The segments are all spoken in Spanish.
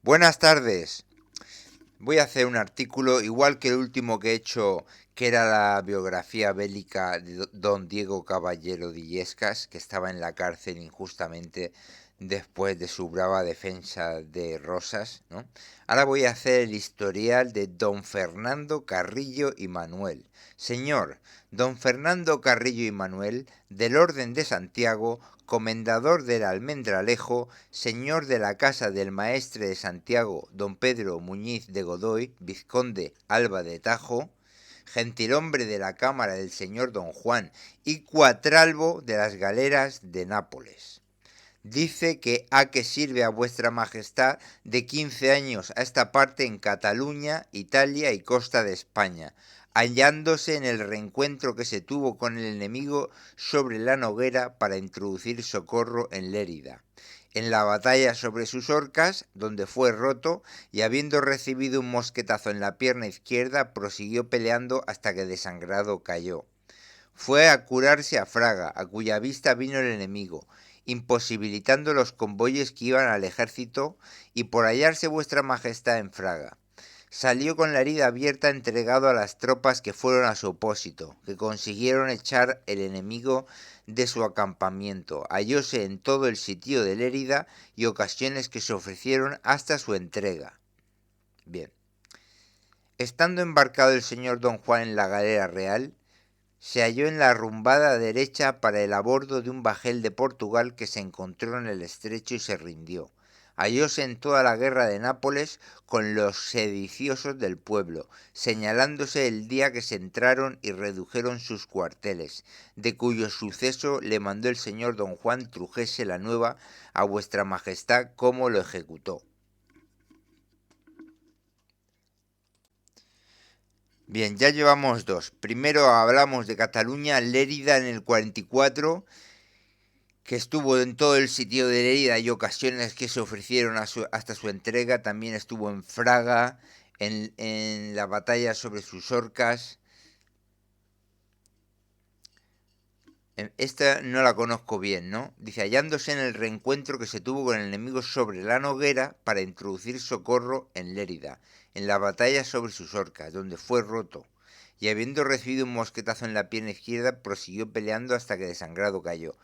Buenas tardes. Voy a hacer un artículo igual que el último que he hecho, que era la biografía bélica de don Diego Caballero de Illescas, que estaba en la cárcel injustamente después de su brava defensa de Rosas, ¿no? Ahora voy a hacer el historial de don Fernando Carrillo y Manuel. Señor, don Fernando Carrillo y Manuel, del Orden de Santiago, comendador del Almendralejo, señor de la casa del maestre de Santiago, don Pedro Muñiz de Godoy, vizconde Alba de Tajo, gentilhombre de la cámara del señor don Juan y cuatralbo de las galeras de Nápoles. Dice que a que sirve a vuestra majestad de 15 años a esta parte en Cataluña, Italia y costa de España, hallándose en el reencuentro que se tuvo con el enemigo sobre la Noguera para introducir socorro en Lérida, en la batalla sobre sus Orcas, donde fue roto, y habiendo recibido un mosquetazo en la pierna izquierda, prosiguió peleando hasta que desangrado cayó. Fue a curarse a Fraga, a cuya vista vino el enemigo, imposibilitando los convoyes que iban al ejército, y por hallarse vuestra majestad en Fraga, salió con la herida abierta entregado a las tropas que fueron a su opósito, que consiguieron echar el enemigo de su acampamiento. Hallóse en todo el sitio de Lérida y ocasiones que se ofrecieron hasta su entrega. Bien. Estando embarcado el señor don Juan en la galera real, se halló en la arrumbada derecha para el abordo de un bajel de Portugal que se encontró en el estrecho y se rindió. Hallóse en toda la guerra de Nápoles con los sediciosos del pueblo, señalándose el día que se entraron y redujeron sus cuarteles, de cuyo suceso le mandó el señor don Juan trujese la nueva a vuestra majestad cómo lo ejecutó. Bien, ya llevamos dos. Primero hablamos de Cataluña, Lérida en el 44, que estuvo en todo el sitio de Lérida y ocasiones que se ofrecieron hasta su entrega. También estuvo en Fraga, en la batalla sobre sus Orcas. Esta no la conozco bien, ¿no? Dice, hallándose en el reencuentro que se tuvo con el enemigo sobre la Noguera para introducir socorro en Lérida, en la batalla sobre sus Orcas, donde fue roto, y habiendo recibido un mosquetazo en la pierna izquierda, prosiguió peleando hasta que desangrado cayó.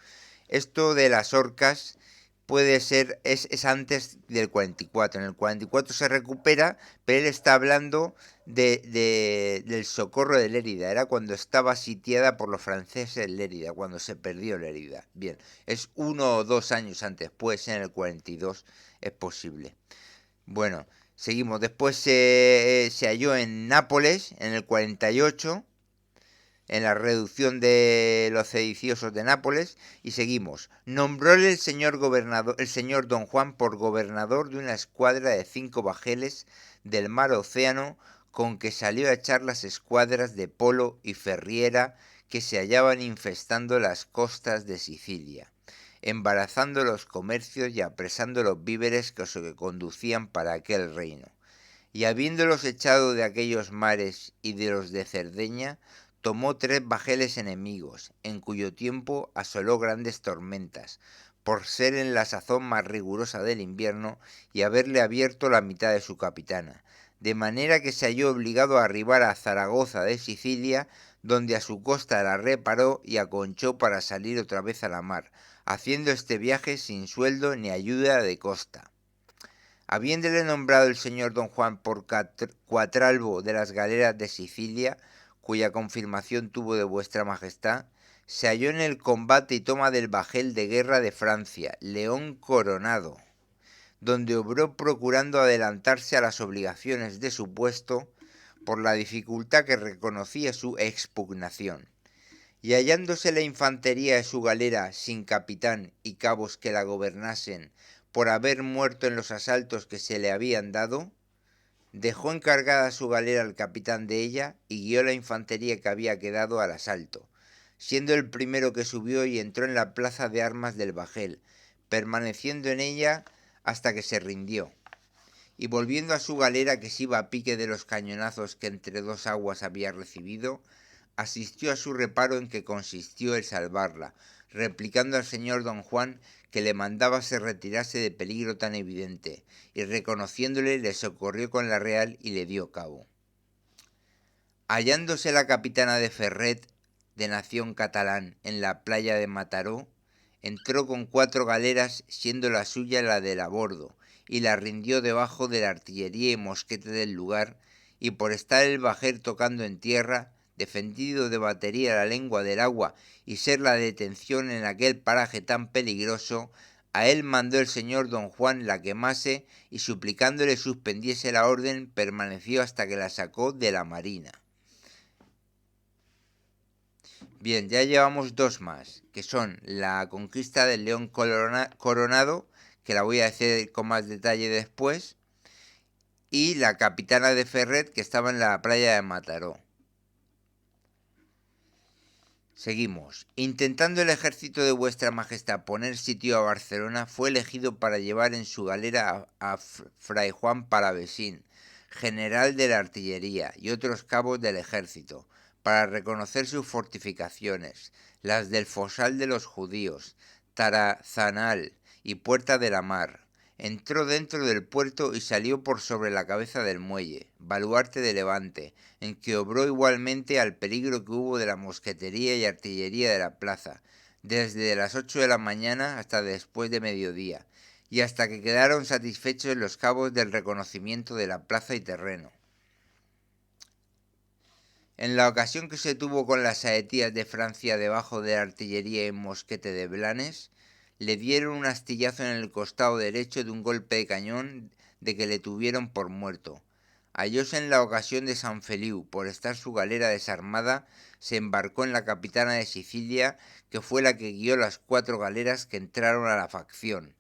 Esto de las Orcas puede ser, es antes del 44. En el 44 se recupera, pero él está hablando del socorro de Lérida. Era cuando estaba sitiada por los franceses Lérida, cuando se perdió Lérida. Bien, es 1 o 2 años antes, puede ser en el 42, es posible. Bueno, seguimos. Después se halló en Nápoles, en el 48, en la reducción de los sediciosos de Nápoles, y seguimos. Nombróle el señor gobernador, el señor don Juan por gobernador de una escuadra de 5 bajeles del mar Océano, con que salió a echar las escuadras de Polo y Ferriera que se hallaban infestando las costas de Sicilia, embarazando los comercios y apresando los víveres que se conducían para aquel reino. Y habiéndolos echado de aquellos mares y de los de Cerdeña, tomó 3 bajeles enemigos, en cuyo tiempo asoló grandes tormentas, por ser en la sazón más rigurosa del invierno y haberle abierto la mitad de su capitana, de manera que se halló obligado a arribar a Zaragoza de Sicilia, donde a su costa la reparó y aconchó para salir otra vez a la mar, haciendo este viaje sin sueldo ni ayuda de costa. Habiéndole nombrado el señor don Juan por cuatralbo de las galeras de Sicilia, cuya confirmación tuvo de vuestra majestad, se halló en el combate y toma del bajel de guerra de Francia, León Coronado, donde obró procurando adelantarse a las obligaciones de su puesto por la dificultad que reconocía su expugnación. Y hallándose la infantería de su galera sin capitán y cabos que la gobernasen, por haber muerto en los asaltos que se le habían dado, dejó encargada su galera al capitán de ella y guió la infantería que había quedado al asalto, siendo el primero que subió y entró en la plaza de armas del bajel, permaneciendo en ella hasta que se rindió. Y volviendo a su galera, que se iba a pique de los cañonazos que entre dos aguas había recibido, asistió a su reparo, en que consistió el salvarla, replicando al señor don Juan que le mandaba se retirase de peligro tan evidente, y reconociéndole le socorrió con la real y le dio cabo. Hallándose la capitana de Ferret, de nación catalán, en la playa de Mataró, entró con 4 galeras, siendo la suya la del a bordo, y la rindió debajo de la artillería y mosquete del lugar, y por estar el bajer tocando en tierra, defendido de batería la lengua del agua y ser la detención en aquel paraje tan peligroso, a él mandó el señor don Juan la quemase y suplicándole suspendiese la orden, permaneció hasta que la sacó de la marina. Bien, ya llevamos 2 más, que son la conquista del León Coronado, que la voy a hacer con más detalle después, y la capitana de Ferret, que estaba en la playa de Mataró. Seguimos. Intentando el ejército de vuestra majestad poner sitio a Barcelona, fue elegido para llevar en su galera a Fray Juan Palavecín, general de la artillería, y otros cabos del ejército, para reconocer sus fortificaciones, las del Fosal de los Judíos, Tarazanal y Puerta de la Mar. Entró dentro del puerto y salió por sobre la cabeza del muelle, baluarte de Levante, en que obró igualmente al peligro que hubo de la mosquetería y artillería de la plaza, desde las 8 de la mañana hasta después de mediodía, y hasta que quedaron satisfechos los cabos del reconocimiento de la plaza y terreno. En la ocasión que se tuvo con las saetías de Francia debajo de la artillería y mosquete de Blanes, le dieron un astillazo en el costado derecho de un golpe de cañón de que le tuvieron por muerto. Hallóse en la ocasión de San Feliu, por estar su galera desarmada, se embarcó en la capitana de Sicilia, que fue la que guió las 4 galeras que entraron a la facción,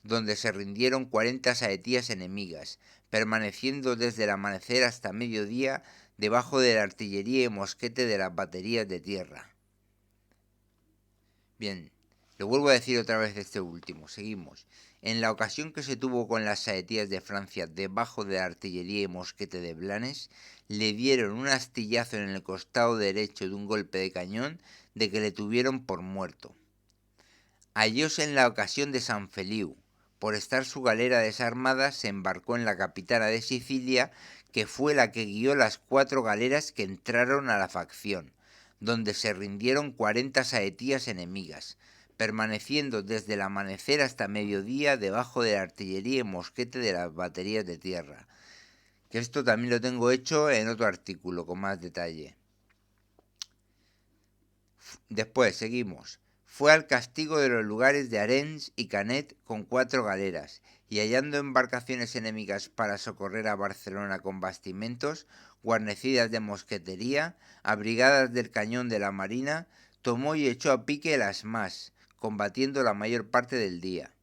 donde se rindieron 40 saetías enemigas, permaneciendo desde el amanecer hasta mediodía debajo de la artillería y mosquete de las baterías de tierra. Bien, lo vuelvo a decir otra vez este último, seguimos. En la ocasión que se tuvo con las saetías de Francia debajo de la artillería y mosquete de Blanes, le dieron un astillazo en el costado derecho de un golpe de cañón de que le tuvieron por muerto. Hallóse en la ocasión de San Feliu, por estar su galera desarmada, se embarcó en la capitana de Sicilia, que fue la que guió las 4 galeras que entraron a la facción, donde se rindieron 40 saetías enemigas, permaneciendo desde el amanecer hasta mediodía debajo de la artillería y mosquete de las baterías de tierra. Que esto también lo tengo hecho en otro artículo con más detalle. Después, seguimos. Fue al castigo de los lugares de Arenys y Canet con 4 galeras, y hallando embarcaciones enemigas para socorrer a Barcelona con bastimentos, guarnecidas de mosquetería, abrigadas del cañón de la marina, tomó y echó a pique las más, combatiendo la mayor parte del día.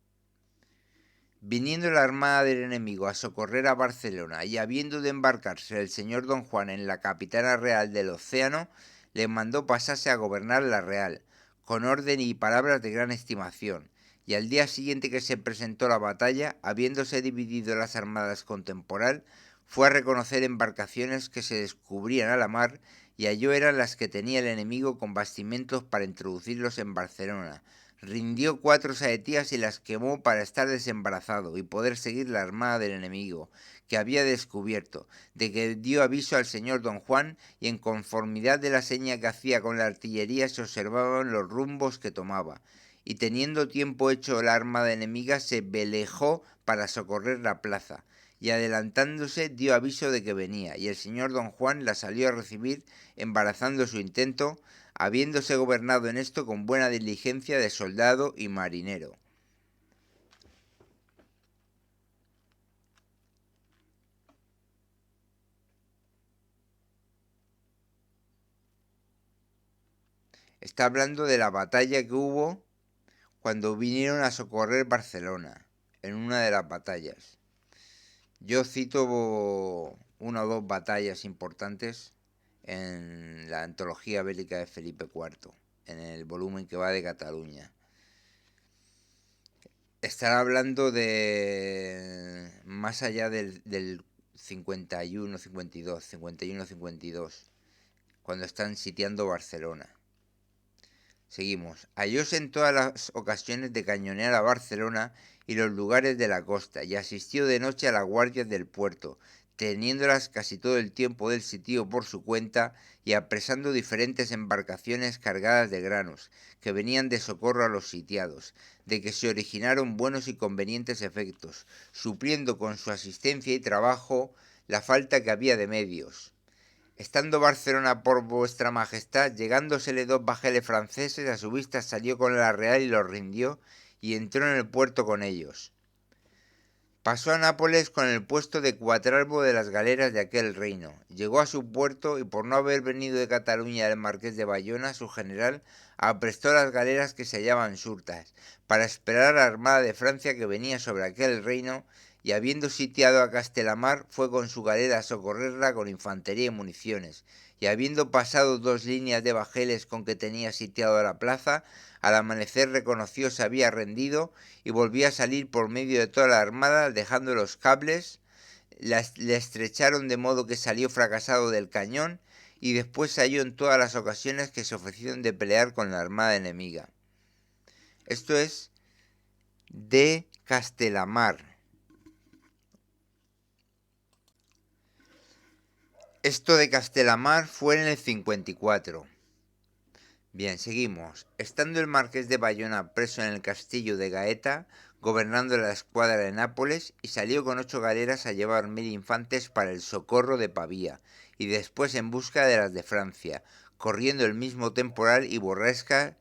Viniendo la armada del enemigo a socorrer a Barcelona y habiendo de embarcarse el señor don Juan en la capitana real del océano, le mandó pasarse a gobernar la real, con orden y palabras de gran estimación, y al día siguiente que se presentó la batalla, habiéndose dividido las armadas con temporal, fue a reconocer embarcaciones que se descubrían a la mar, y halló eran las que tenía el enemigo con bastimentos para introducirlos en Barcelona. Rindió 4 saetías y las quemó para estar desembarazado y poder seguir la armada del enemigo, que había descubierto, de que dio aviso al señor don Juan, y en conformidad de la seña que hacía con la artillería se observaban los rumbos que tomaba, y teniendo tiempo hecho la armada enemiga se velejó para socorrer la plaza, y adelantándose dio aviso de que venía, y el señor don Juan la salió a recibir, embarazando su intento, habiéndose gobernado en esto con buena diligencia de soldado y marinero. Está hablando de la batalla que hubo cuando vinieron a socorrer Barcelona, en una de las batallas. Yo cito una o dos batallas importantes en la antología bélica de Felipe IV, en el volumen que va de Cataluña. Estará hablando de más allá del 51-52, cuando están sitiando Barcelona. Seguimos. Hallóse en todas las ocasiones de cañonear a Barcelona y los lugares de la costa, y asistió de noche a las guardias del puerto, teniéndolas casi todo el tiempo del sitio por su cuenta y apresando diferentes embarcaciones cargadas de granos, que venían de socorro a los sitiados, de que se originaron buenos y convenientes efectos, supliendo con su asistencia y trabajo la falta que había de medios. Estando Barcelona por vuestra majestad, llegándosele dos bajeles franceses, a su vista salió con la real y los rindió, y entró en el puerto con ellos. Pasó a Nápoles con el puesto de cuatralbo de las galeras de aquel reino. Llegó a su puerto y por no haber venido de Cataluña el marqués de Bayona, su general, aprestó las galeras que se hallaban surtas, para esperar a la armada de Francia que venía sobre aquel reino, y habiendo sitiado a Castelamar, fue con su galera a socorrerla con infantería y municiones, y habiendo pasado 2 líneas de bajeles con que tenía sitiado la plaza, al amanecer reconoció se había rendido y volvió a salir por medio de toda la armada, dejando los cables, le estrecharon de modo que salió fracasado del cañón y después se halló en todas las ocasiones que se ofrecieron de pelear con la armada enemiga. Esto es de Castelamar. Esto de Castelamar fue en el 54. Bien, seguimos. Estando el marqués de Bayona preso en el castillo de Gaeta, gobernando la escuadra de Nápoles, y salió con 8 galeras a llevar 1000 infantes para el socorro de Pavía, y después en busca de las de Francia, corriendo el mismo temporal y borrasca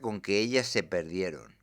con que ellas se perdieron.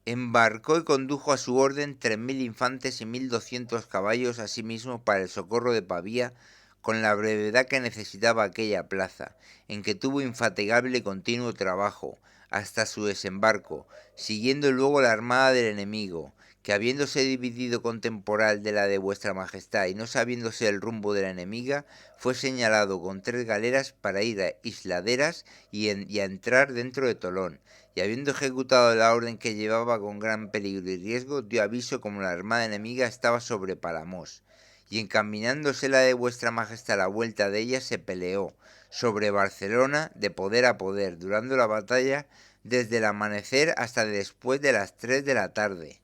Embarcó y condujo a su orden 3000 infantes y 1200 caballos asimismo para el socorro de Pavía, con la brevedad que necesitaba aquella plaza, en que tuvo infatigable y continuo trabajo, hasta su desembarco, siguiendo luego la armada del enemigo, que habiéndose dividido con temporal de la de vuestra majestad y no sabiéndose el rumbo de la enemiga, fue señalado con 3 galeras para ir a Isladeras y a entrar dentro de Tolón, y habiendo ejecutado la orden que llevaba con gran peligro y riesgo, dio aviso como la armada enemiga estaba sobre Palamos, y encaminándose la de vuestra majestad a la vuelta de ella, se peleó sobre Barcelona de poder a poder, durando la batalla desde el amanecer hasta después de las 3 de la tarde.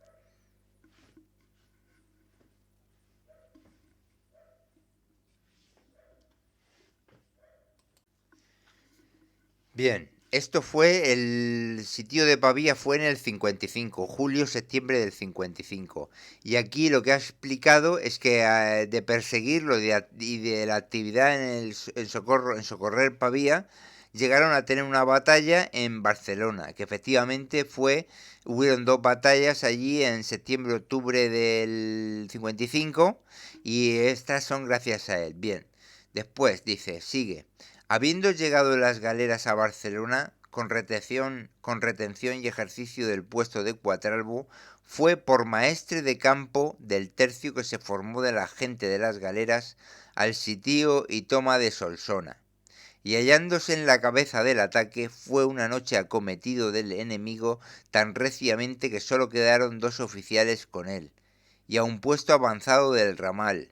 Bien, esto fue el sitio de Pavía fue en el 55, julio-septiembre del 55. Y aquí lo que ha explicado es que de perseguirlo y de la actividad en socorrer Pavía, llegaron a tener una batalla en Barcelona, que efectivamente hubieron 2 batallas allí en septiembre-octubre del 55, y estas son gracias a él. Bien, después dice, sigue. Habiendo llegado las galeras a Barcelona, con retención y ejercicio del puesto de cuatralbo, fue por maestre de campo del tercio que se formó de la gente de las galeras al sitio y toma de Solsona. Y hallándose en la cabeza del ataque, fue una noche acometido del enemigo tan reciamente que sólo quedaron 2 oficiales con él, y a un puesto avanzado del ramal,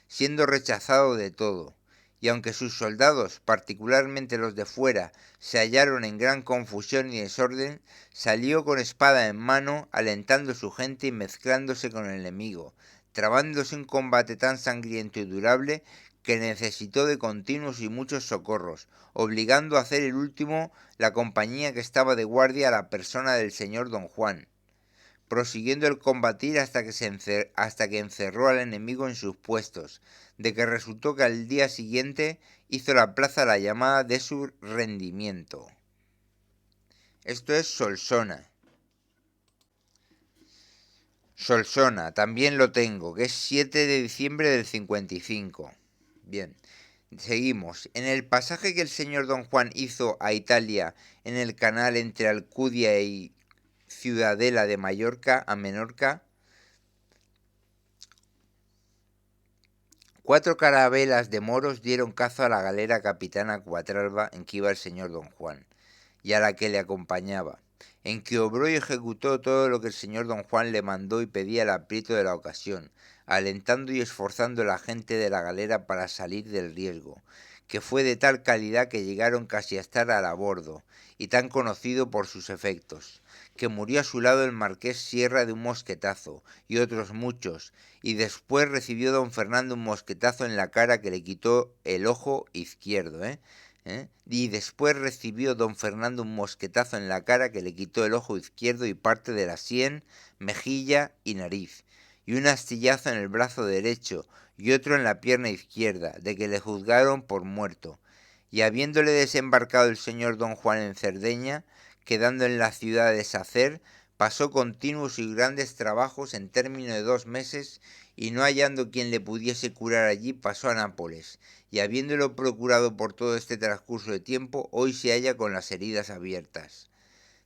siendo rechazado de todo. Y aunque sus soldados, particularmente los de fuera, se hallaron en gran confusión y desorden, salió con espada en mano, alentando su gente y mezclándose con el enemigo, trabándose un combate tan sangriento y durable que necesitó de continuos y muchos socorros, obligando a hacer el último la compañía que estaba de guardia a la persona del señor don Juan, prosiguiendo el combatir hasta que encerró al enemigo en sus puestos, de que resultó que al día siguiente hizo la plaza la llamada de su rendimiento. Esto es Solsona. Solsona, también lo tengo, que es 7 de diciembre del 55. Bien, seguimos. En el pasaje que el señor don Juan hizo a Italia en el canal entre Alcudia y Ciudadela de Mallorca a Menorca, 4 carabelas de moros dieron caza a la galera capitana Cuatralba en que iba el señor don Juan, y a la que le acompañaba, en que obró y ejecutó todo lo que el señor don Juan le mandó y pedía el aprieto de la ocasión, alentando y esforzando a la gente de la galera para salir del riesgo, que fue de tal calidad que llegaron casi a estar a bordo, y tan conocido por sus efectos, que murió a su lado el marqués Sierra de un mosquetazo, y otros muchos, y después recibió don Fernando un mosquetazo en la cara que le quitó el ojo izquierdo, Y después recibió don Fernando un mosquetazo en la cara que le quitó el ojo izquierdo y parte de la sien, mejilla y nariz, y un astillazo en el brazo derecho, y otro en la pierna izquierda, de que le juzgaron por muerto. Y habiéndole desembarcado el señor don Juan en Cerdeña, quedando en la ciudad de Sacer, pasó continuos y grandes trabajos en término de 2 meses, y no hallando quien le pudiese curar allí, pasó a Nápoles, y habiéndolo procurado por todo este transcurso de tiempo, hoy se halla con las heridas abiertas.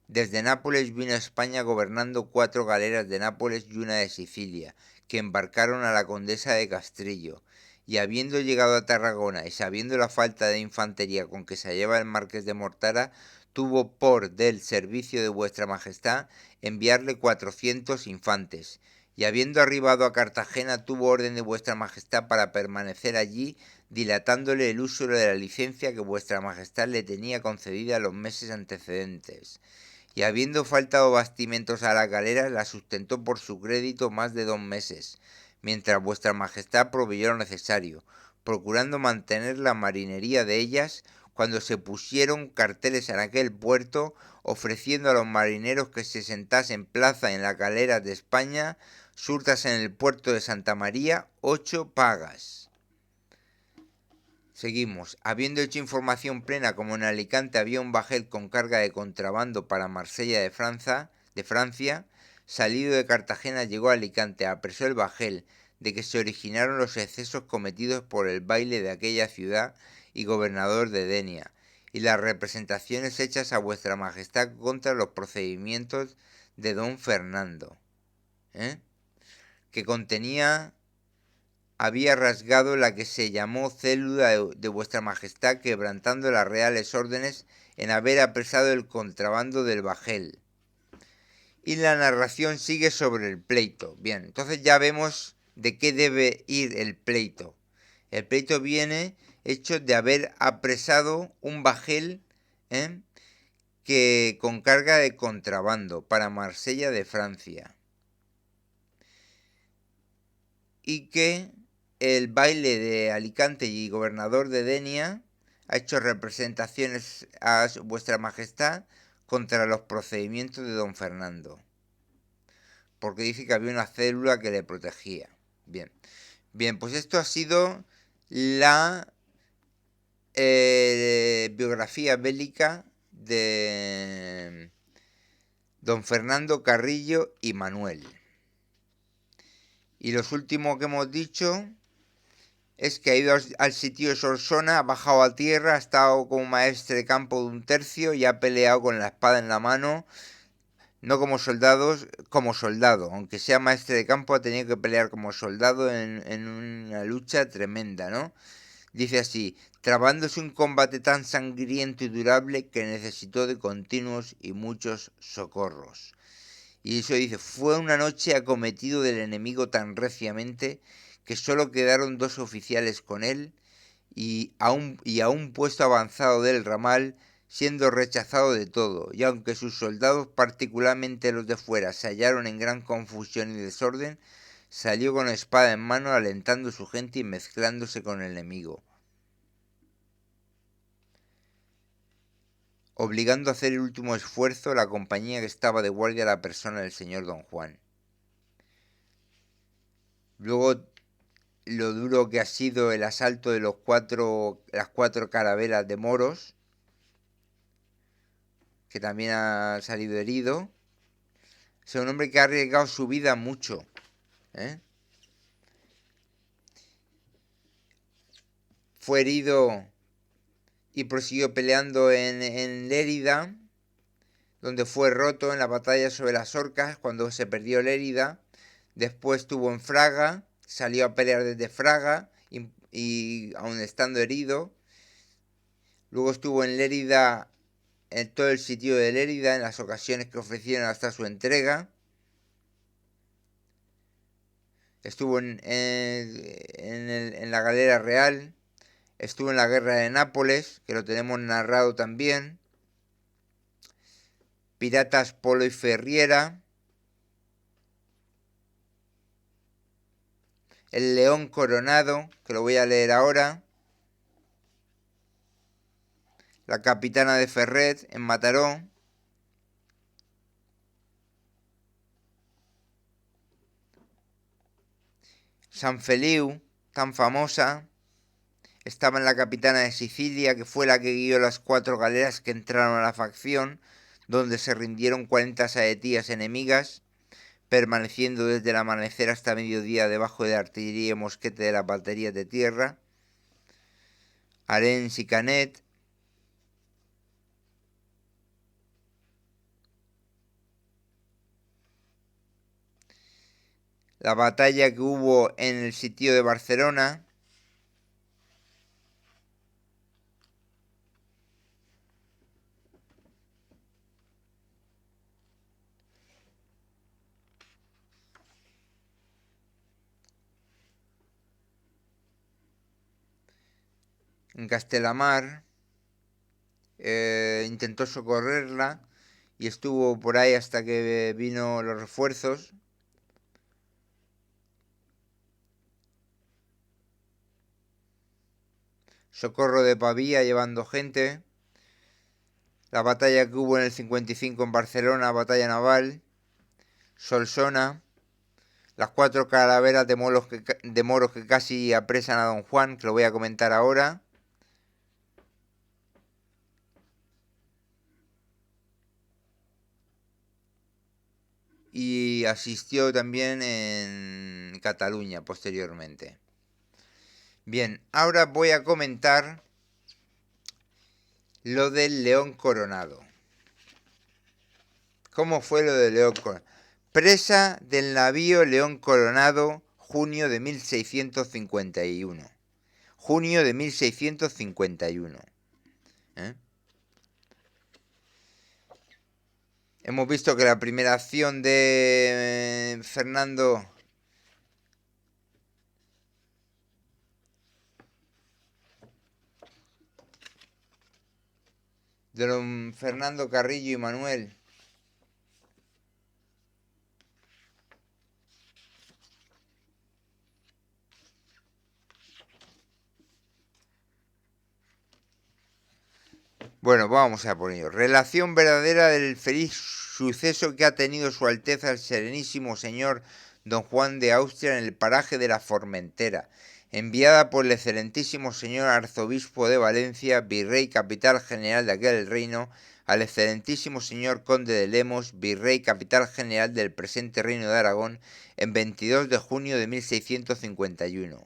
Desde Nápoles vino a España gobernando 4 galeras de Nápoles y una de Sicilia, que embarcaron a la condesa de Castrillo, y habiendo llegado a Tarragona y sabiendo la falta de infantería con que se hallaba el marqués de Mortara, tuvo por del servicio de vuestra majestad enviarle 400 infantes, y habiendo arribado a Cartagena tuvo orden de vuestra majestad para permanecer allí, dilatándole el uso de la licencia que vuestra majestad le tenía concedida los meses antecedentes, y habiendo faltado bastimentos a la galera, la sustentó por su crédito más de 2 meses, mientras vuestra majestad proveyó lo necesario, procurando mantener la marinería de ellas, cuando se pusieron carteles en aquel puerto, ofreciendo a los marineros que se sentasen plaza en las galeras de España, surtas en el puerto de Santa María, 8 pagas. Seguimos. Habiendo hecho información plena como en Alicante había un bajel con carga de contrabando para Marsella de Francia, salido de Cartagena llegó a Alicante, apresó el bajel, de que se originaron los excesos cometidos por el baile de aquella ciudad y gobernador de Denia, y las representaciones hechas a vuestra majestad contra los procedimientos de don Fernando, que contenía había rasgado la que se llamó célula de vuestra majestad, quebrantando las reales órdenes en haber apresado el contrabando del bajel. Y la narración sigue sobre el pleito. Bien, entonces ya vemos de qué debe ir el pleito. El pleito viene hecho de haber apresado un bajel que con carga de contrabando para Marsella de Francia. Y que el baile de Alicante y gobernador de Denia ha hecho representaciones a vuestra majestad contra los procedimientos de don Fernando, porque dice que había una célula que le protegía. Bien, pues esto ha sido la biografía bélica de don Fernando Carrillo y Manuel. Y los últimos que hemos dicho es que ha ido al sitio de Solsona, ha bajado a tierra, ha estado como maestre de campo de 1/3 y ha peleado con la espada en la mano, no como soldados, como soldado. Aunque sea maestre de campo, ha tenido que pelear como soldado en una lucha tremenda, ¿no? Dice así: trabándose un combate tan sangriento y durable que necesitó de continuos y muchos socorros. Y eso dice: fue una noche acometido del enemigo tan reciamente que solo quedaron 2 oficiales con él, y a un puesto avanzado del ramal, siendo rechazado de todo, y aunque sus soldados, particularmente los de fuera, se hallaron en gran confusión y desorden, salió con espada en mano, alentando a su gente y mezclándose con el enemigo, obligando a hacer el último esfuerzo la compañía que estaba de guardia a la persona del señor don Juan. Luego, lo duro que ha sido el asalto de las 4 carabelas de moros, que también ha salido herido. Es un hombre que ha arriesgado su vida mucho, Fue herido y prosiguió peleando en Lérida, donde fue roto en la batalla sobre las Orcas cuando se perdió Lérida. Después estuvo en Fraga, salió a pelear desde Fraga y aun estando herido. Luego estuvo en Lérida, en todo el sitio de Lérida, en las ocasiones que ofrecieron hasta su entrega. Estuvo en la galera real, Estuvo en la guerra de Nápoles, que lo tenemos narrado también. Piratas Polo y Ferriera. El León Coronado, que lo voy a leer ahora. La Capitana de Ferret en Mataró. San Feliu, tan famosa. Estaba en la Capitana de Sicilia, que fue la que guió las 4 galeras que entraron a la facción, donde se rindieron 40 saetías enemigas, permaneciendo desde el amanecer hasta mediodía debajo de artillería y mosquete de las baterías de tierra. Arens y Canet. La batalla que hubo en el sitio de Barcelona. En Castelamar. Intentó socorrerla y estuvo por ahí hasta que vino los refuerzos. Socorro de Pavía llevando gente. La batalla que hubo en el 55 en Barcelona, batalla naval. Solsona. Las 4 calaveras de moros que casi apresan a Don Juan, que lo voy a comentar ahora. Y asistió también en Cataluña posteriormente. Bien, ahora voy a comentar lo del León Coronado. ¿Cómo fue lo del León Coronado? Presa del navío León Coronado, junio de 1651. Junio de 1651. ¿Eh? Hemos visto que la primera acción de Fernando don Fernando Carrillo y Manuel Bueno, vamos a por ello. Relación verdadera del feliz suceso que ha tenido Su Alteza el Serenísimo Señor Don Juan de Austria en el paraje de la Formentera, enviada por el excelentísimo señor Arzobispo de Valencia, Virrey Capital General de aquel reino, al excelentísimo señor Conde de Lemos, Virrey Capital General del presente Reino de Aragón, en 22 de junio de 1651.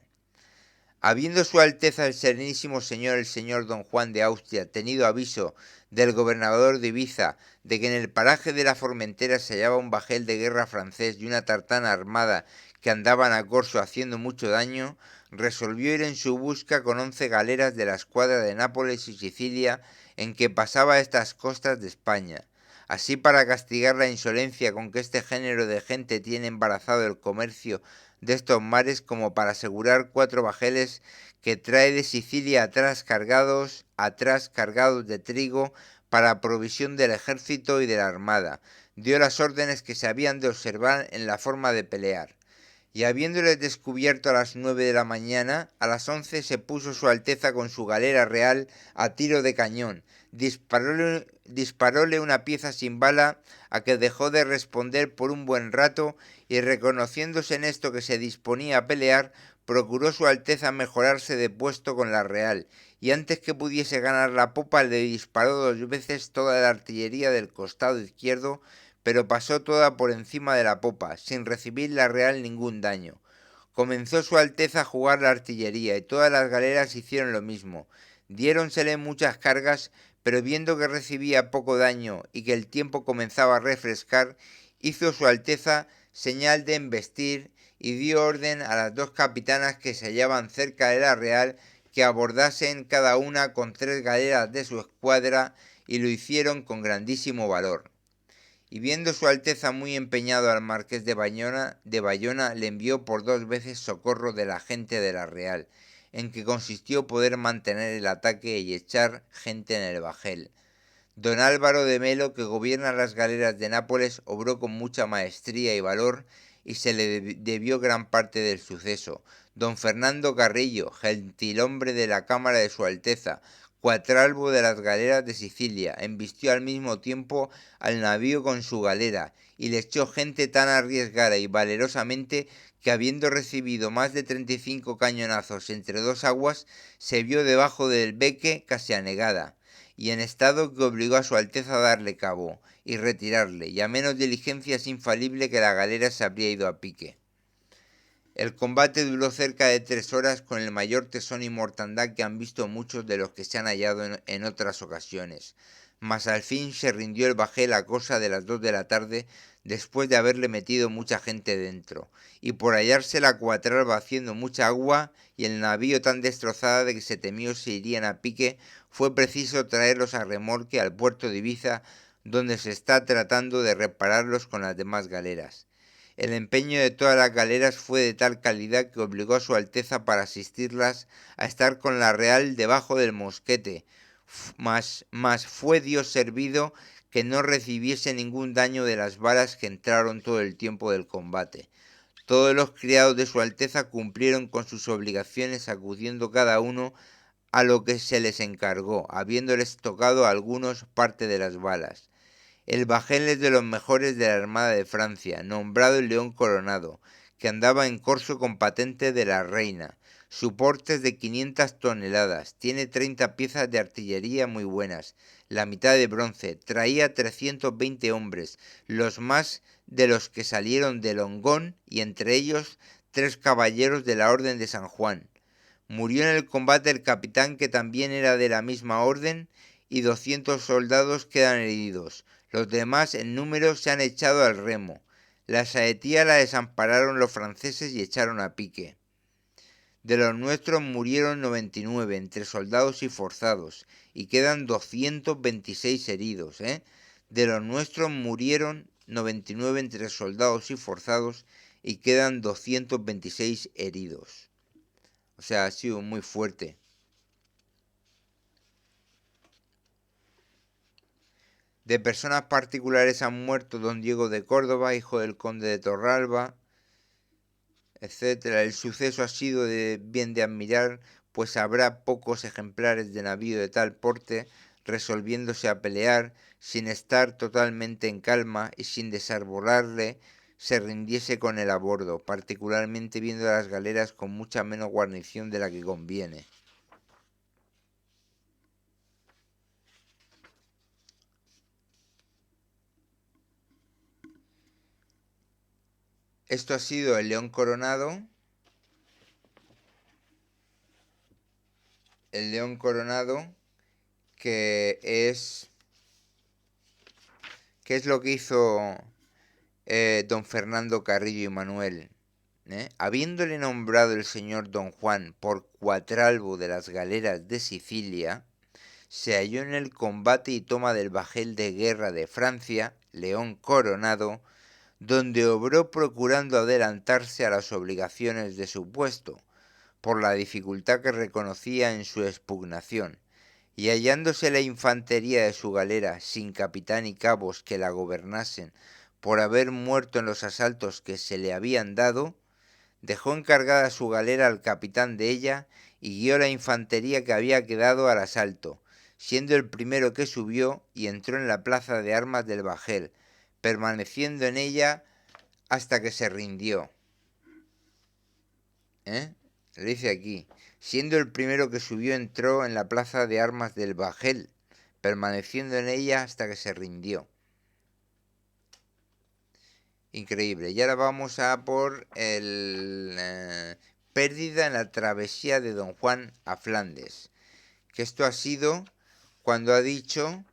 Habiendo Su Alteza el Serenísimo Señor el señor Don Juan de Austria tenido aviso del gobernador de Ibiza de que en el paraje de la Formentera se hallaba un bajel de guerra francés y una tartana armada que andaban a corso haciendo mucho daño, resolvió ir en su busca con 11 galeras de la escuadra de Nápoles y Sicilia en que pasaba estas costas de España. Así, para castigar la insolencia con que este género de gente tiene embarazado el comercio de estos mares, como para asegurar 4 bajeles que trae de Sicilia atrás cargados de trigo para provisión del ejército y de la armada, dio las órdenes que se habían de observar en la forma de pelear. Y habiéndoles descubierto a las 9 de la mañana, a las 11 se puso Su Alteza con su galera real a tiro de cañón, disparóle una pieza sin bala, a que dejó de responder por un buen rato, y reconociéndose en esto que se disponía a pelear, procuró Su Alteza mejorarse de puesto con la real, y antes que pudiese ganar la popa le disparó 2 veces toda la artillería del costado izquierdo, pero pasó toda por encima de la popa, sin recibir la real ningún daño. Comenzó Su Alteza a jugar la artillería, y todas las galeras hicieron lo mismo. Diéronsele muchas cargas, pero viendo que recibía poco daño y que el tiempo comenzaba a refrescar, hizo Su Alteza señal de embestir y dio orden a las 2 capitanas que se hallaban cerca de la real que abordasen cada una con 3 galeras de su escuadra, y lo hicieron con grandísimo valor. Y viendo Su Alteza muy empeñado al marqués de Bayona le envió por 2 veces socorro de la gente de la real, en que consistió poder mantener el ataque y echar gente en el bajel. Don Álvaro de Melo, que gobierna las galeras de Nápoles, obró con mucha maestría y valor y se le debió gran parte del suceso. Don Fernando Carrillo, gentilhombre de la Cámara de Su Alteza, cuatralbo de las galeras de Sicilia, embistió al mismo tiempo al navío con su galera y le echó gente tan arriesgada y valerosamente que habiendo recibido más de 35 cañonazos entre dos aguas, se vio debajo del beque casi anegada y en estado que obligó a su Alteza a darle cabo y retirarle, y a menos diligencia es infalible que la galera se habría ido a pique. El combate duró cerca de 3 horas con el mayor tesón y mortandad que han visto muchos de los que se han hallado en otras ocasiones, mas al fin se rindió el bajel a cosa de las 2 de la tarde, después de haberle metido mucha gente dentro, y por hallarse la cuatralba haciendo mucha agua y el navío tan destrozada de que se temió se irían a pique, fue preciso traerlos a remolque al puerto de Ibiza, donde se está tratando de repararlos con las demás galeras. El empeño de todas las galeras fue de tal calidad que obligó a su Alteza para asistirlas a estar con la Real debajo del mosquete, mas fue Dios servido que no recibiese ningún daño de las balas que entraron todo el tiempo del combate. Todos los criados de su Alteza cumplieron con sus obligaciones acudiendo cada uno a lo que se les encargó, habiéndoles tocado a algunos parte de las balas. El bajel es de los mejores de la Armada de Francia, nombrado el León Coronado, que andaba en corso con patente de la reina. Su porte es de 500 toneladas, tiene 30 piezas de artillería muy buenas, la mitad de bronce, traía 320 hombres, los más de los que salieron de Longón y entre ellos 3 caballeros de la Orden de San Juan. Murió en el combate el capitán que también era de la misma orden y 200 soldados quedan heridos. Los demás en número se han echado al remo. La saetía la desampararon los franceses y echaron a pique. De los nuestros murieron 99 entre soldados y forzados y quedan 226 heridos. De los nuestros murieron 99 entre soldados y forzados y quedan 226 heridos. O sea, ha sido muy fuerte. De personas particulares han muerto don Diego de Córdoba, hijo del conde de Torralba, etcétera. El suceso ha sido bien de admirar, pues habrá pocos ejemplares de navío de tal porte resolviéndose a pelear sin estar totalmente en calma y sin desarbolarle se rindiese con él a bordo, particularmente viendo las galeras con mucha menos guarnición de la que conviene. Esto ha sido el León Coronado. El León Coronado, que es lo que hizo don Fernando Carrillo y Manuel. Habiéndole nombrado el señor don Juan por cuatralbo de las galeras de Sicilia, se halló en el combate y toma del bajel de guerra de Francia, León Coronado, donde obró procurando adelantarse a las obligaciones de su puesto, por la dificultad que reconocía en su expugnación, y hallándose la infantería de su galera sin capitán y cabos que la gobernasen por haber muerto en los asaltos que se le habían dado, dejó encargada su galera al capitán de ella y guió la infantería que había quedado al asalto, siendo el primero que subió y entró en la plaza de armas del bajel, permaneciendo en ella hasta que se rindió. Lo dice aquí. Siendo el primero que subió entró en la plaza de armas del bajel, permaneciendo en ella hasta que se rindió. Increíble. Y ahora vamos a por el pérdida en la travesía de Don Juan a Flandes. Que esto ha sido cuando ha dicho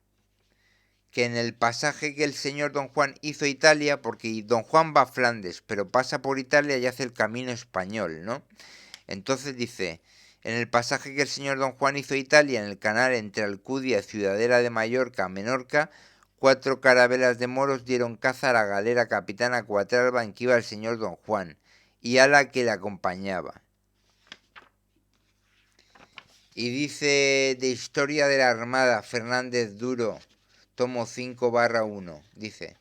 que en el pasaje que el señor Don Juan hizo a Italia, porque Don Juan va a Flandes, pero pasa por Italia y hace el camino español, ¿no? Entonces dice, en el pasaje que el señor Don Juan hizo a Italia, en el canal entre Alcudia y Ciudadela de Mallorca a Menorca, 4 carabelas de moros dieron caza a la galera capitana Cuatralba en que iba el señor Don Juan, y a la que le acompañaba. Y dice de Historia de la Armada, Fernández Duro, tomo 5/1, dice: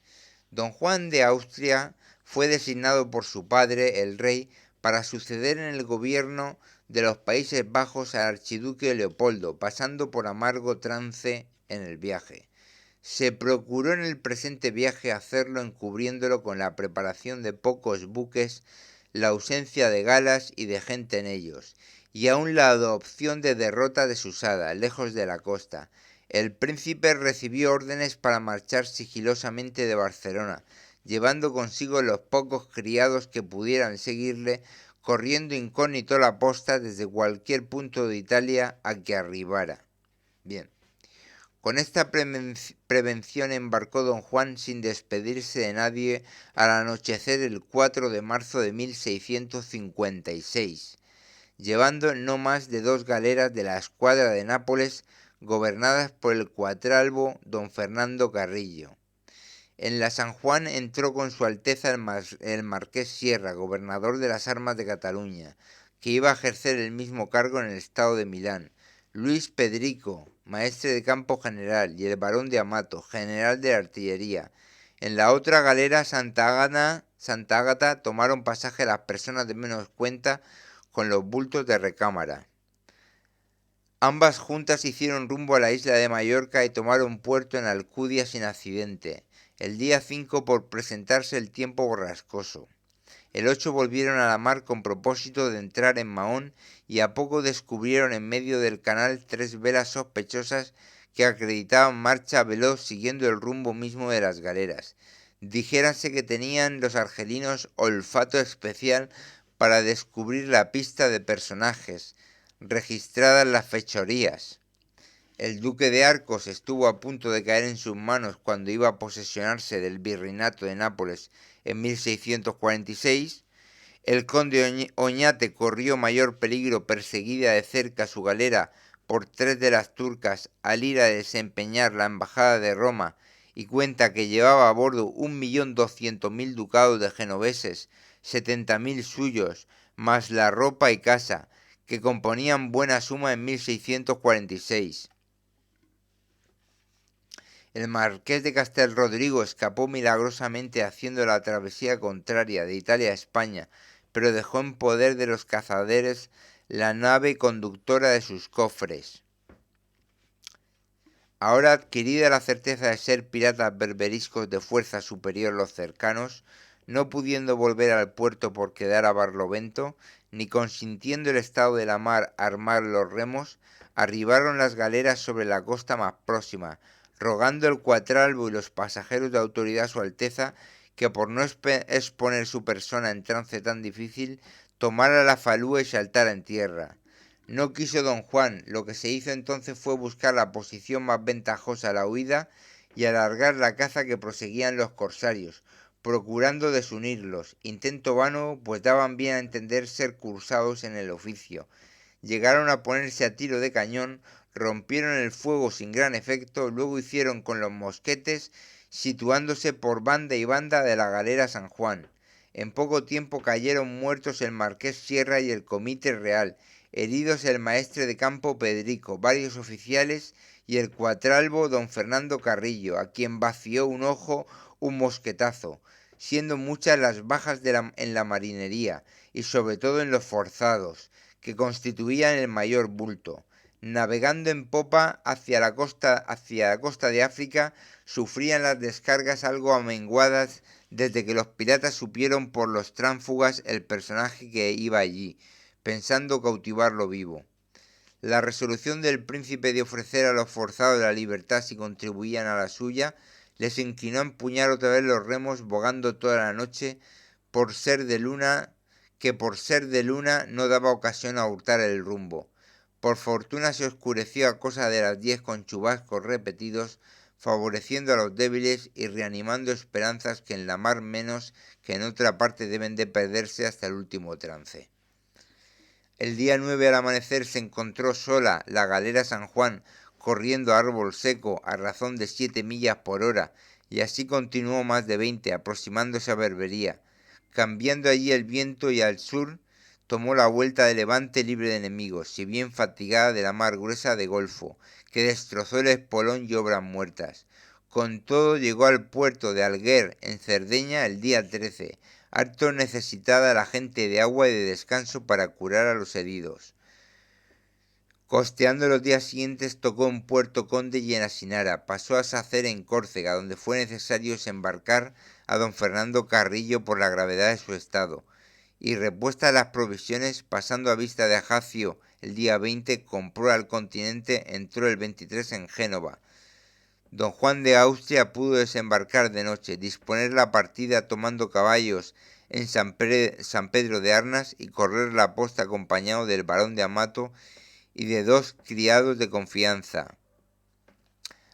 Don Juan de Austria fue designado por su padre, el rey, para suceder en el gobierno de los Países Bajos al archiduque Leopoldo, pasando por amargo trance en el viaje. Se procuró en el presente viaje hacerlo encubriéndolo con la preparación de pocos buques, la ausencia de galas y de gente en ellos, y aun la adopción de derrota desusada, lejos de la costa. El príncipe recibió órdenes para marchar sigilosamente de Barcelona, llevando consigo los pocos criados que pudieran seguirle, corriendo incógnito la posta desde cualquier punto de Italia a que arribara. Bien. Con esta prevención embarcó don Juan sin despedirse de nadie al anochecer el 4 de marzo de 1656, llevando no más de 2 galeras de la escuadra de Nápoles gobernadas por el cuatralbo don Fernando Carrillo. En la San Juan entró con su Alteza el Marqués Sierra, gobernador de las Armas de Cataluña, que iba a ejercer el mismo cargo en el estado de Milán, Luis Pedrico, maestre de campo general, y el barón de Amato, general de artillería. En la otra galera Santa Ágata tomaron pasaje las personas de menos cuenta con los bultos de recámara. Ambas juntas hicieron rumbo a la isla de Mallorca y tomaron puerto en Alcudia sin accidente. El día 5 por presentarse el tiempo borrascoso. El 8 volvieron a la mar con propósito de entrar en Mahón y a poco descubrieron en medio del canal 3 velas sospechosas que acreditaban marcha veloz siguiendo el rumbo mismo de las galeras. Dijérase que tenían los argelinos olfato especial para descubrir la pista de personajes registradas las fechorías. El duque de Arcos estuvo a punto de caer en sus manos cuando iba a posesionarse del virreinato de Nápoles en 1646. El conde Oñate corrió mayor peligro perseguida de cerca su galera por 3 de las turcas al ir a desempeñar la embajada de Roma, y cuenta que llevaba a bordo 1.200.000 ducados de genoveses, 70.000 suyos, más la ropa y casa, que componían buena suma en 1646. El marqués de Castelrodrigo escapó milagrosamente haciendo la travesía contraria de Italia a España, pero dejó en poder de los cazadores la nave conductora de sus cofres. Ahora adquirida la certeza de ser piratas berberiscos de fuerza superior los cercanos, no pudiendo volver al puerto por quedar a Barlovento, ni consintiendo el estado de la mar armar los remos, arribaron las galeras sobre la costa más próxima, rogando el cuatralbo y los pasajeros de autoridad a su Alteza que por no exponer su persona en trance tan difícil, tomara la falúa y saltara en tierra. No quiso don Juan, lo que se hizo entonces fue buscar la posición más ventajosa a la huida y alargar la caza que proseguían los corsarios, procurando desunirlos, intento vano, pues daban bien a entender ser cursados en el oficio. Llegaron a ponerse a tiro de cañón, rompieron el fuego sin gran efecto, luego hicieron con los mosquetes, situándose por banda y banda de la galera San Juan. En poco tiempo cayeron muertos el marqués Sierra y el comite real, heridos el maestre de campo Pedrico, varios oficiales y el cuatralbo don Fernando Carrillo, a quien vació un ojo un mosquetazo, siendo muchas las bajas en la marinería y sobre todo en los forzados, que constituían el mayor bulto. Navegando en popa hacia la costa de África, sufrían las descargas algo amenguadas desde que los piratas supieron por los tránfugas el personaje que iba allí, pensando cautivarlo vivo. La resolución del príncipe de ofrecer a los forzados la libertad si contribuían a la suya les inclinó a empuñar otra vez los remos, bogando toda la noche por ser de luna no daba ocasión a hurtar el rumbo. Por fortuna se oscureció a cosa de las 10 con chubascos repetidos, favoreciendo a los débiles y reanimando esperanzas que en la mar menos que en otra parte deben de perderse hasta el último trance. El día 9 al amanecer se encontró sola la galera San Juan, corriendo a árbol seco a razón de 7 millas por hora, y así continuó más de 20, aproximándose a Berbería, cambiando allí el viento y al sur tomó la vuelta de Levante libre de enemigos, si bien fatigada de la mar gruesa de Golfo, que destrozó el espolón y obras muertas. Con todo llegó al puerto de Alguer, en Cerdeña, el día 13, harto necesitada la gente de agua y de descanso para curar a los heridos. Costeando los días siguientes tocó en Puerto Conde y en Asinara, pasó a Sacer en Córcega, donde fue necesario desembarcar a don Fernando Carrillo por la gravedad de su estado, y repuestas las provisiones, pasando a vista de Ajacio el día 20, compró al continente, entró el 23 en Génova. Don Juan de Austria pudo desembarcar de noche, disponer la partida tomando caballos en San Pedro de Arnas y correr la posta acompañado del barón de Amato y de 2 criados de confianza.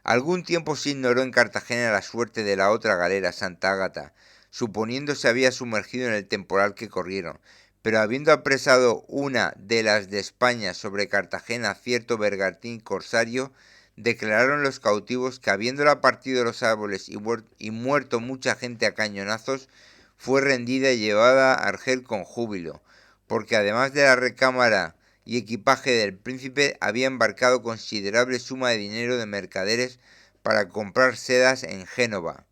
Algún tiempo se ignoró en Cartagena la suerte de la otra galera, Santa Ágata, suponiendo se había sumergido en el temporal que corrieron, pero habiendo apresado una de las de España sobre Cartagena cierto bergantín corsario, declararon los cautivos que habiéndola partido de los árboles y muerto mucha gente a cañonazos, fue rendida y llevada a Argel con júbilo, porque además de la recámara y equipaje del príncipe, había embarcado considerable suma de dinero de mercaderes para comprar sedas en Génova.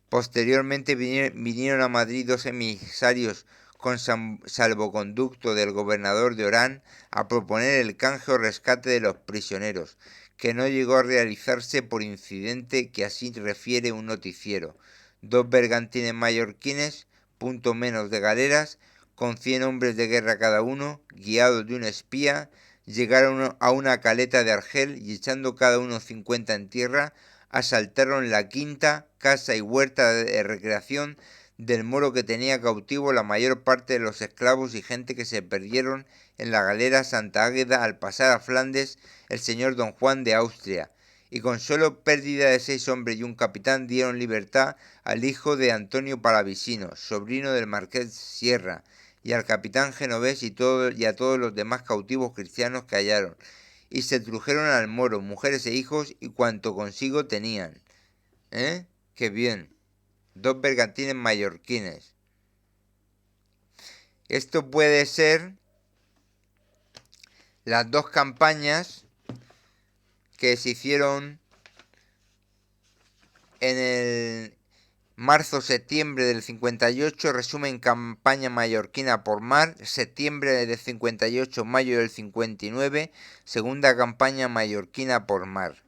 Posteriormente vinieron a Madrid 2 emisarios con salvoconducto del gobernador de Orán a proponer el canje o rescate de los prisioneros, que no llegó a realizarse por incidente que así refiere un noticiero. 2 bergantines mallorquines, punto menos de galeras, con 100 hombres de guerra cada uno, guiados de un espía, llegaron a una caleta de Argel y echando cada uno 50 en tierra, asaltaron la quinta, casa y huerta de recreación del moro que tenía cautivo la mayor parte de los esclavos y gente que se perdieron en la galera Santa Águeda al pasar a Flandes el señor don Juan de Austria, y con solo pérdida de 6 hombres y un capitán dieron libertad al hijo de Antonio Palavicino, sobrino del marqués Sierra, y al capitán genovés y a todos los demás cautivos cristianos que hallaron, y se trujeron al moro, mujeres e hijos y cuanto consigo tenían. ¿Eh? ¡Qué bien! 2 bergantines mallorquines. Esto puede ser las 2 campañas que se hicieron en el marzo-septiembre del 58, resumen campaña mallorquina por mar, septiembre del 58, mayo del 59, segunda campaña mallorquina por mar.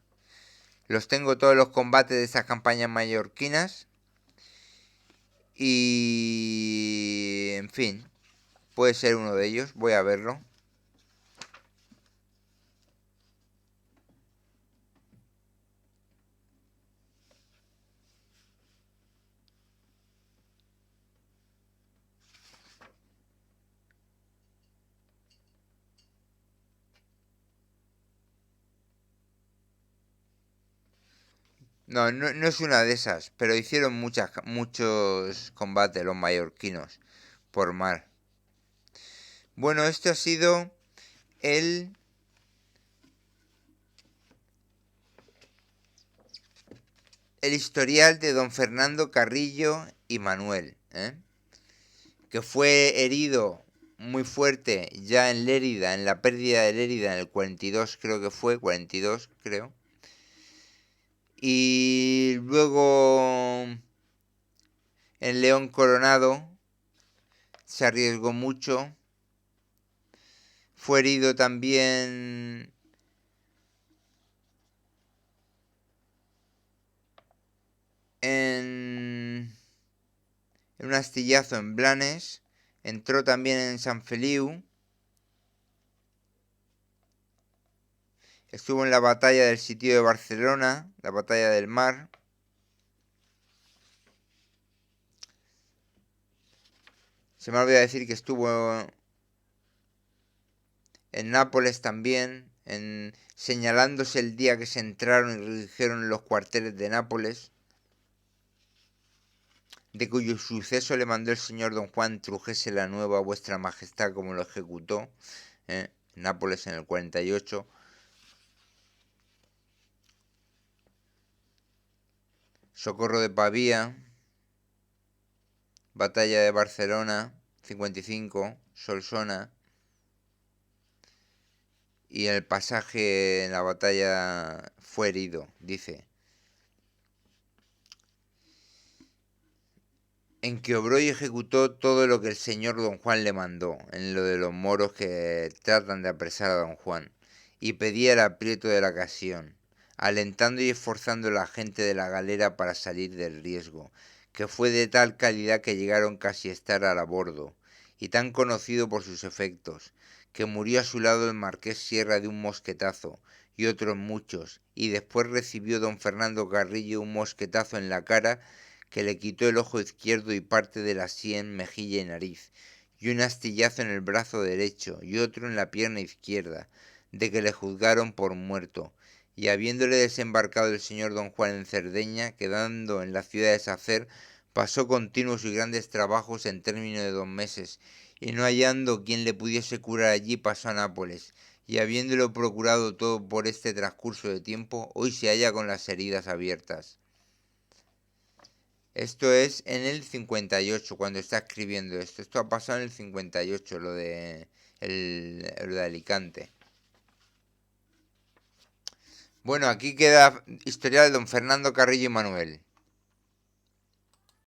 Los tengo todos los combates de esas campañas mallorquinas y, en fin, puede ser uno de ellos, voy a verlo. No, no es una de esas, pero hicieron muchos combates los mallorquinos por mar. Bueno, esto ha sido el historial de don Fernando Carrillo y Manuel, que fue herido muy fuerte ya en Lérida, en la pérdida de Lérida en el 42, creo que fue, 42 creo. Y luego en León Coronado se arriesgó mucho. Fue herido también en un astillazo en Blanes. Entró también en San Feliu. Estuvo en la batalla del sitio de Barcelona, la batalla del Mar. Se me olvidó decir que estuvo en Nápoles también, señalándose el día que se entraron y redujeron los cuarteles de Nápoles, de cuyo suceso le mandó el señor don Juan trujese la nueva a vuestra majestad como lo ejecutó, Nápoles en el 48. Socorro de Pavía, batalla de Barcelona, 55, Solsona, y en el pasaje en la batalla fue herido, dice, en que obró y ejecutó todo lo que el señor don Juan le mandó, en lo de los moros que tratan de apresar a don Juan, y pedía el aprieto de la ocasión, alentando y esforzando a la gente de la galera para salir del riesgo, que fue de tal calidad que llegaron casi a estar a bordo, y tan conocido por sus efectos, que murió a su lado el marqués Sierra de un mosquetazo, y otros muchos, y después recibió don Fernando Carrillo un mosquetazo en la cara que le quitó el ojo izquierdo y parte de la sien, mejilla y nariz, y un astillazo en el brazo derecho y otro en la pierna izquierda, de que le juzgaron por muerto, y habiéndole desembarcado el señor don Juan en Cerdeña, quedando en la ciudad de Sacer, pasó continuos y grandes trabajos en término de 2 meses, y no hallando quien le pudiese curar allí, pasó a Nápoles, y habiéndolo procurado todo por este transcurso de tiempo, hoy se halla con las heridas abiertas. Esto es en el 58, cuando está escribiendo esto. Esto ha pasado en el 58, lo de Alicante. Bueno, aquí queda historia de don Fernando Carrillo y Manuel.